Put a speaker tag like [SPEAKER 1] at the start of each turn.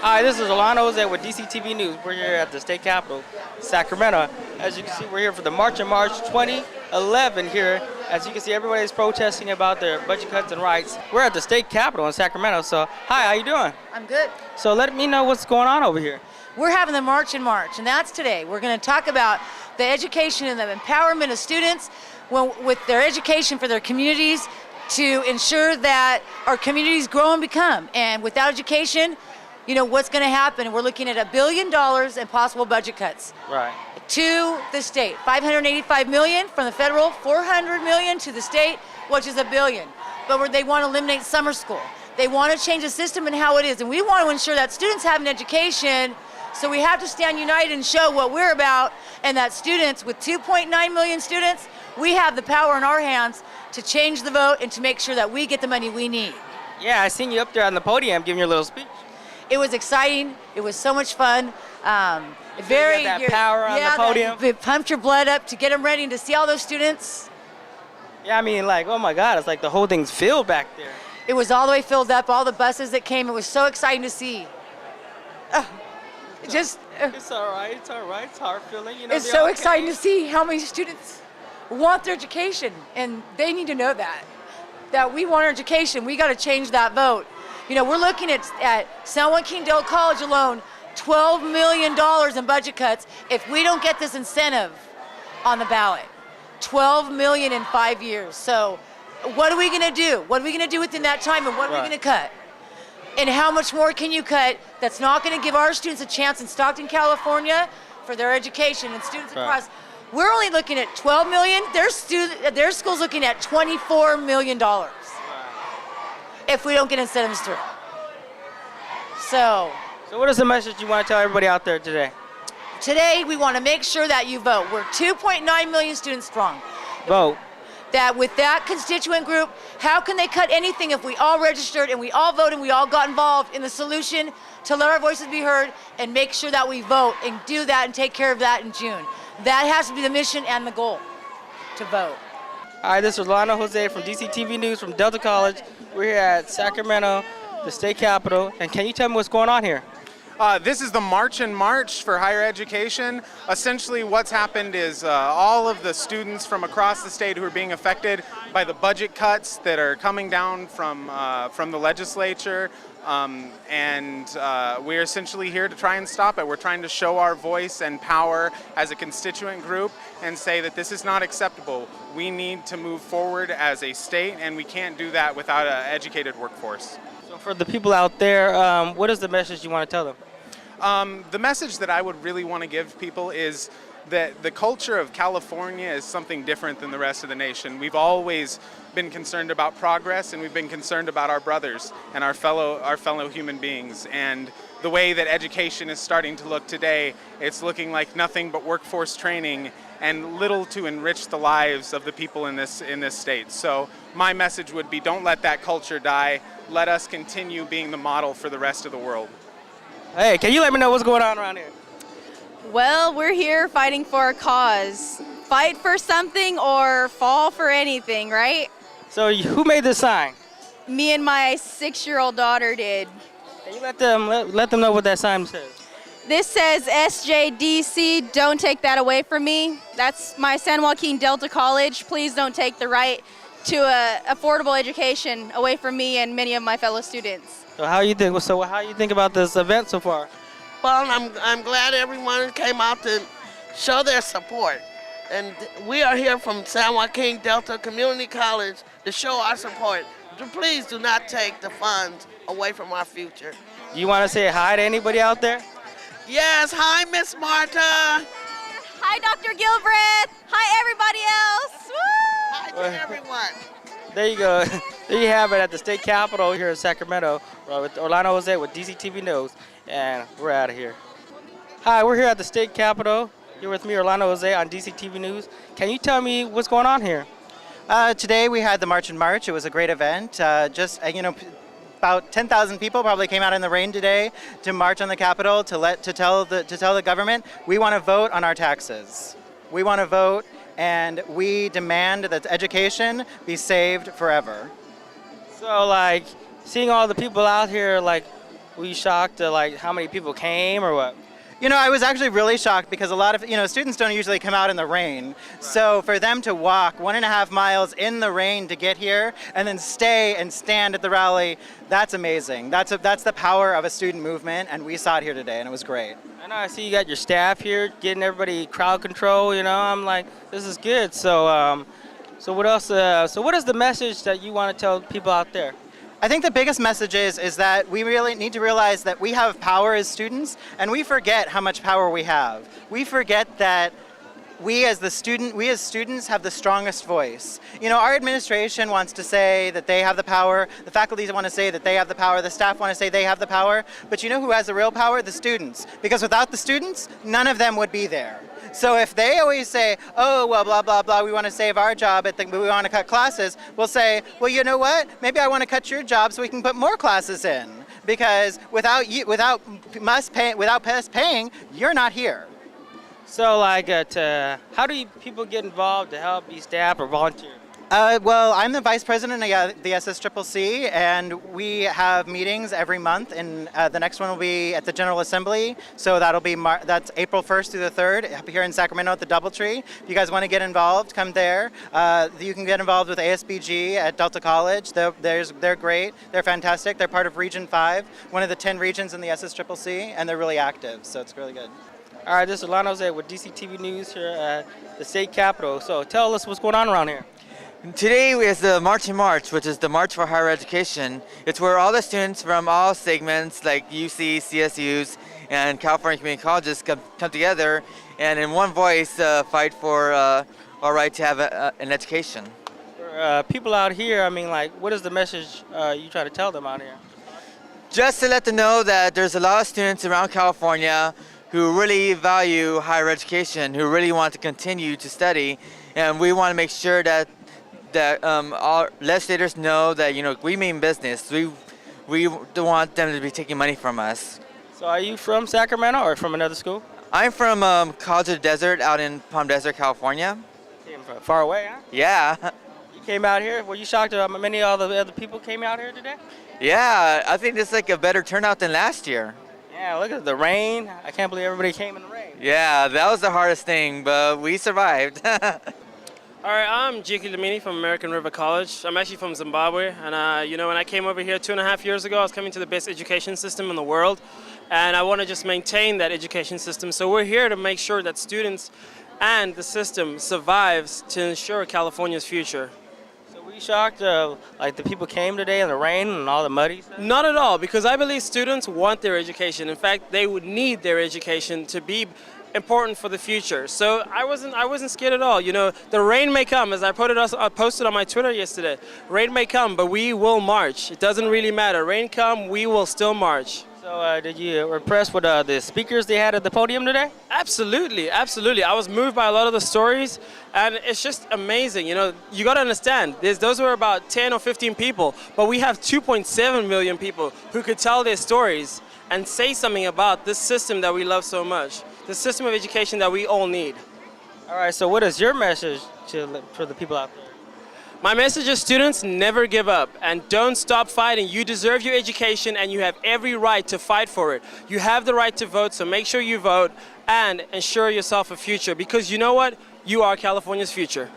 [SPEAKER 1] Hi, this is Orlando Jose with DCTV News. We're here at the state capitol, Sacramento. As you can see, we're here for the March 2011 here. As you can see, everybody's protesting about their budget cuts and rights. We're at the state capitol in Sacramento. So, hi, how you doing?
[SPEAKER 2] I'm good.
[SPEAKER 1] So let me know what's going on over here.
[SPEAKER 2] We're having the March in March, and that's today. We're going to talk about the education and the empowerment of students with their education for their communities to ensure that our communities grow and become. And without education, you know, what's going to happen? We're looking at $1 billion in possible budget cuts.
[SPEAKER 1] Right.
[SPEAKER 2] To the state. $585 million from the federal, $400 million to the state, which is $1 billion. But they want to eliminate summer school. They want to change the system and how it is. And we want to ensure that students have an education, so we have to stand united and show what we're about, and that students, with 2.9 million students, we have the power in our hands to change the vote and to make sure that we get the money we need.
[SPEAKER 1] Yeah, I seen you up there on the podium giving your little speech.
[SPEAKER 2] It was exciting. It was so much fun.
[SPEAKER 1] You got that power on the podium.
[SPEAKER 2] It pumped your blood up to get them ready to see all those students.
[SPEAKER 1] Yeah, I mean, like, oh my God, it's like the whole thing's filled back there.
[SPEAKER 2] It was all the way filled up, all the buses that came. It was so exciting to see.
[SPEAKER 1] It's all right. It's all right. It's hard feeling. You know,
[SPEAKER 2] it's so exciting to see how many students want their education, and they need to know that we want our education. We got to change that vote. You know, we're looking at San Joaquin Dale College alone, $12 million in budget cuts if we don't get this incentive on the ballot. $12 million in 5 years. So what are we going to do? What are we going to do within that time, and what are we going to cut? And how much more can you cut that's not going to give our students a chance in Stockton, California for their education, and students across? We're only looking at $12 million. Their school's looking at $24 million if we don't get incentives through. So
[SPEAKER 1] what is the message you want to tell everybody out there today?
[SPEAKER 2] Today, we want to make sure that you vote. We're 2.9 million students strong.
[SPEAKER 1] Vote.
[SPEAKER 2] That with that constituent group, how can they cut anything if we all registered and we all voted and we all got involved in the solution to let our voices be heard and make sure that we vote and do that and take care of that in June. That has to be the mission and the goal, to vote.
[SPEAKER 1] Hi, this is Orlando Jose from DCTV News from Delta College. We're here at Sacramento, the state capitol. And can you tell me what's going on here?
[SPEAKER 3] This is the March in March for higher education. Essentially what's happened is all of the students from across the state who are being affected by the budget cuts that are coming down from the legislature, and we're essentially here to try and stop it. We're trying to show our voice and power as a constituent group and say that this is not acceptable. We need to move forward as a state, and we can't do that without an educated workforce.
[SPEAKER 1] So for the people out there, what is the message you want to tell them?
[SPEAKER 3] The message that I would really want to give people is that the culture of California is something different than the rest of the nation. We've always been concerned about progress, and we've been concerned about our brothers and our fellow human beings. And the way that education is starting to look today, it's looking like nothing but workforce training and little to enrich the lives of the people in this state. So my message would be, don't let that culture die. Let us continue being the model for the rest of the world.
[SPEAKER 1] Hey, can you let me know what's going on around here?
[SPEAKER 4] Well, we're here fighting for a cause. Fight for something or fall for anything, right?
[SPEAKER 1] So who made this sign?
[SPEAKER 4] Me and my 6-year-old daughter did.
[SPEAKER 1] Can you let them know what that sign says?
[SPEAKER 4] This says SJDC, don't take that away from me. That's my San Joaquin Delta College. Please don't take the right to affordable education away from me and many of my fellow students.
[SPEAKER 1] So how you think about this event so far?
[SPEAKER 5] Well, I'm glad everyone came out to show their support. And we are here from San Joaquin Delta Community College to show our support. Please do not take the funds away from our future.
[SPEAKER 1] You want to say hi to anybody out there?
[SPEAKER 5] Yes, hi Miss Marta.
[SPEAKER 4] Hi Dr. Gilbreth. Hi everybody else. Woo!
[SPEAKER 5] Hi to everyone.
[SPEAKER 1] There you go. There you have it at the state capitol here in Sacramento with Orlando Jose with DCTV News, and we're out of here. Hi, we're here at the state capitol. You're with me, Orlando Jose, on DCTV News. Can you tell me what's going on here?
[SPEAKER 6] Today we had the March in March. It was a great event. About 10,000 people probably came out in the rain today to march on the Capitol to tell the government we want to vote on our taxes. We want to vote, and we demand that education be saved forever.
[SPEAKER 1] So, like, seeing all the people out here, like, Were you shocked at like how many people came or what?
[SPEAKER 6] You know, I was actually really shocked because a lot of, students don't usually come out in the rain. So for them to walk 1.5 miles in the rain to get here and then stay and stand at the rally, that's amazing. That's the power of a student movement, and we saw it here today, and it was great.
[SPEAKER 1] I know, I see you got your staff here getting everybody crowd control, I'm like, this is good. So, so what else, so what is the message that you want to tell people out there?
[SPEAKER 6] I think the biggest message is that we really need to realize that we have power as students, and we forget how much power we have. We forget that we as students have the strongest voice. Our administration wants to say that they have the power, the faculty want to say that they have the power, the staff want to say they have the power, but you know who has the real power? The students. Because without the students, none of them would be there. So if they always say, oh, well, blah, blah, blah, we want to save our job, we want to cut classes, we'll say, well, you know what? Maybe I want to cut your job so we can put more classes in. Because without us paying, you're not here.
[SPEAKER 1] So like, how do people get involved to help, be staff or volunteer?
[SPEAKER 6] Well, I'm the vice president of the SSCCC, and we have meetings every month, and the next one will be at the General Assembly, so that's April 1st through the 3rd here in Sacramento at the Doubletree. If you guys want to get involved, come there. You can get involved with ASBG at Delta College. They're great. They're fantastic. They're part of Region 5, one of the 10 regions in the SSCCC, and they're really active, so it's really good.
[SPEAKER 1] All right, this is Lon Jose with DCTV News here at the state capitol. So tell us what's going on around here.
[SPEAKER 7] Today is the March in March, which is the March for Higher Education. It's where all the students from all segments like UC, CSUs, and California Community Colleges come together and in one voice fight for our right to have an education.
[SPEAKER 1] For people out here, what is the message you try to tell them out here?
[SPEAKER 7] Just to let them know that there's a lot of students around California who really value higher education, who really want to continue to study, and we want to make sure that our legislators know that we mean business. We don't want them to be taking money from us.
[SPEAKER 1] So are you from Sacramento or from another school?
[SPEAKER 7] I'm from College of the Desert out in Palm Desert, California.
[SPEAKER 1] Came from far away, huh?
[SPEAKER 7] Yeah.
[SPEAKER 1] You came out here. Were you shocked that many of the other people came out here today?
[SPEAKER 7] Yeah, I think this is like a better turnout than last year.
[SPEAKER 1] Yeah, look at the rain. I can't believe everybody came in the rain.
[SPEAKER 7] Yeah, that was the hardest thing, but we survived.
[SPEAKER 8] All right, I'm Jiki Lamini from American River College. I'm actually from Zimbabwe, and when I came over here 2.5 years ago, I was coming to the best education system in the world, and I want to just maintain that education system. So we're here to make sure that students and the system survives to ensure California's future.
[SPEAKER 1] So were you shocked, like the people came today in the rain and all the muddy stuff?
[SPEAKER 8] Not at all, because I believe students want their education. In fact, they would need their education to be important for the future. So I wasn't scared at all. The rain may come, as I posted on my Twitter yesterday. Rain may come, but we will march. It doesn't really matter. Rain come, we will still march.
[SPEAKER 1] So did you were impressed with the speakers they had at the podium today?
[SPEAKER 8] Absolutely, absolutely. I was moved by a lot of the stories, and it's just amazing. You got to understand, those were about 10 or 15 people, but we have 2.7 million people who could tell their stories and say something about this system that we love so much. The system of education that we all need.
[SPEAKER 1] All right, so what is your message for the people out there?
[SPEAKER 8] My message is students, never give up and don't stop fighting. You deserve your education and you have every right to fight for it. You have the right to vote, so make sure you vote and ensure yourself a future, because you know what? You are California's future.